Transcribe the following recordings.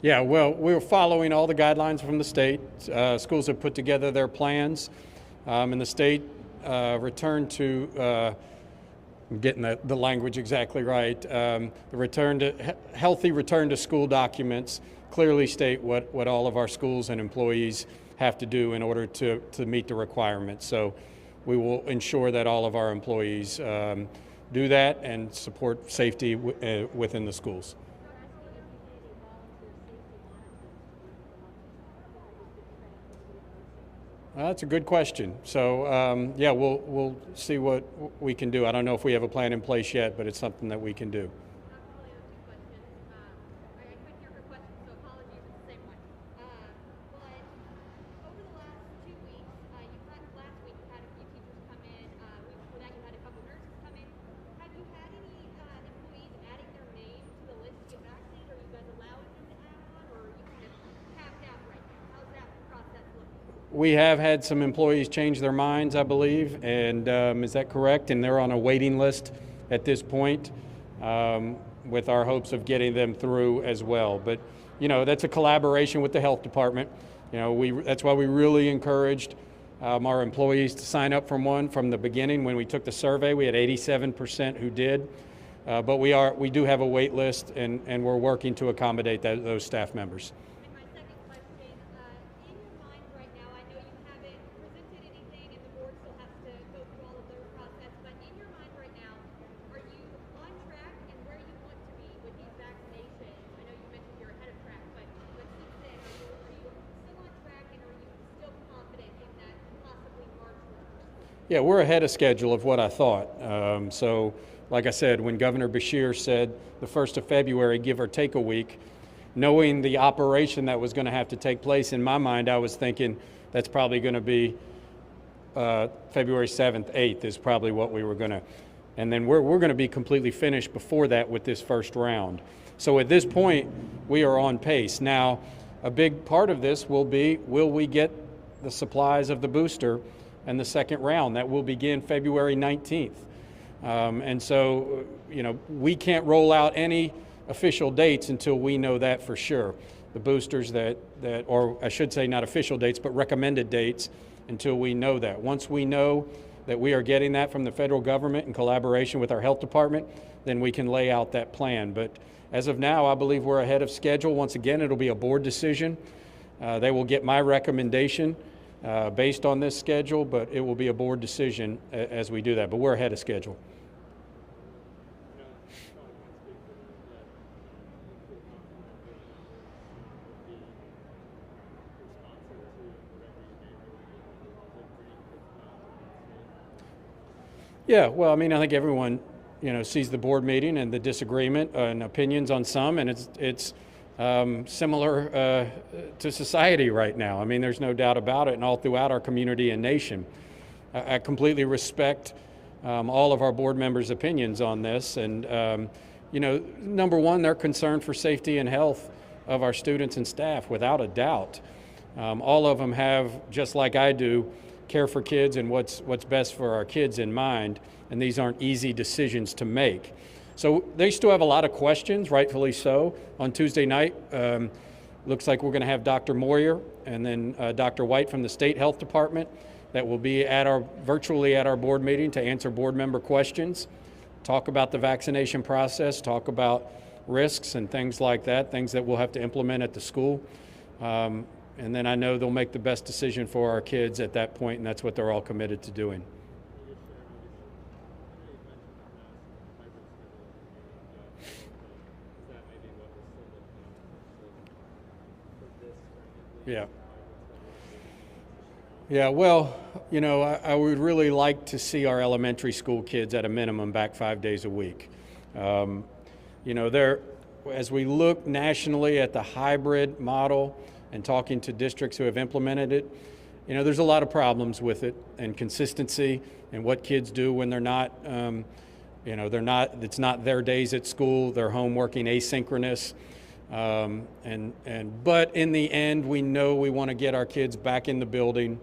Yeah, well, we're following all the guidelines from the state. Schools have put together their plans, and the state returned to, I'm getting the language exactly right, the healthy return to school documents clearly state what all of our schools and employees have to do in order to meet the requirements. So we will ensure that all of our employees do that and support safety within the schools. That's a good question. So yeah, we'll see what we can do. I don't know if we have a plan in place yet, but it's something that we can do. We have had some employees change their minds, I believe, and is that correct? And they're on a waiting list at this point, with our hopes of getting them through as well. But you know, that's a collaboration with the health department. You know, that's why we really encouraged our employees to sign up from the beginning. When we took the survey, we had 87% who did, but we do have a wait list, and we're working to accommodate those staff members. Yeah, we're ahead of schedule of what I thought. So, like I said, when Governor Beshear said the 1st of February, give or take a week, knowing the operation that was going to have to take place, in my mind, I was thinking that's probably going to be February 7th, 8th is probably what we were going to, and then we're going to be completely finished before that with this first round. So at this point, we are on pace. Now, a big part of this will be, will we get the supplies of the booster and the second round? That will begin February 19th. And so, you know, we can't roll out any official dates until we know that for sure. The boosters or I should say not official dates, but recommended dates until we know that. Once we know that we are getting that from the federal government in collaboration with our health department, then we can lay out that plan. But as of now, I believe we're ahead of schedule. Once again, it'll be a board decision. They will get my recommendation based on this schedule, but it will be a board decision as we do that. But we're ahead of schedule. Yeah, well, I mean, I think everyone, you know, sees the board meeting and the disagreement and opinions on some, and it's similar to society right now. I mean, there's no doubt about it, and all throughout our community and nation. I completely respect all of our board members' opinions on this, and you know, number one, they're concerned for safety and health of our students and staff, without a doubt. All of them have, just like I do, care for kids and what's best for our kids in mind, and these aren't easy decisions to make. So they still have a lot of questions, rightfully so. On Tuesday night, looks like we're going to have Dr. Moyer and then Dr. White from the State Health Department that will be virtually at our board meeting to answer board member questions, talk about the vaccination process, talk about risks and things like that, things that we'll have to implement at the school. And then I know they'll make the best decision for our kids at that point, and that's what they're all committed to doing. Yeah. Yeah, well, you know, I would really like to see our elementary school kids at a minimum back 5 days a week. You know, as we look nationally at the hybrid model and talking to districts who have implemented it, you know, there's a lot of problems with it, and consistency and what kids do when they're not, you know, it's not their days at school, they're home working asynchronous. But in the end, we know we want to get our kids back in the building,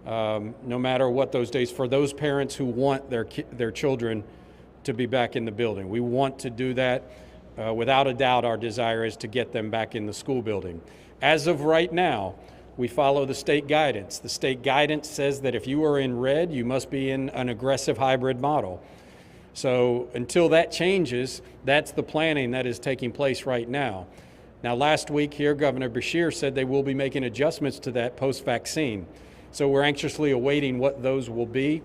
no matter what those days, for those parents who want their children to be back in the building. We want to do that. without a doubt, our desire is to get them back in the school building. As of right now, we follow the state guidance. The state guidance says that if you are in red, you must be in an aggressive hybrid model. So until that changes, that's the planning that is taking place right now. Now, last week here, Governor Beshear said they will be making adjustments to that post-vaccine. So we're anxiously awaiting what those will be.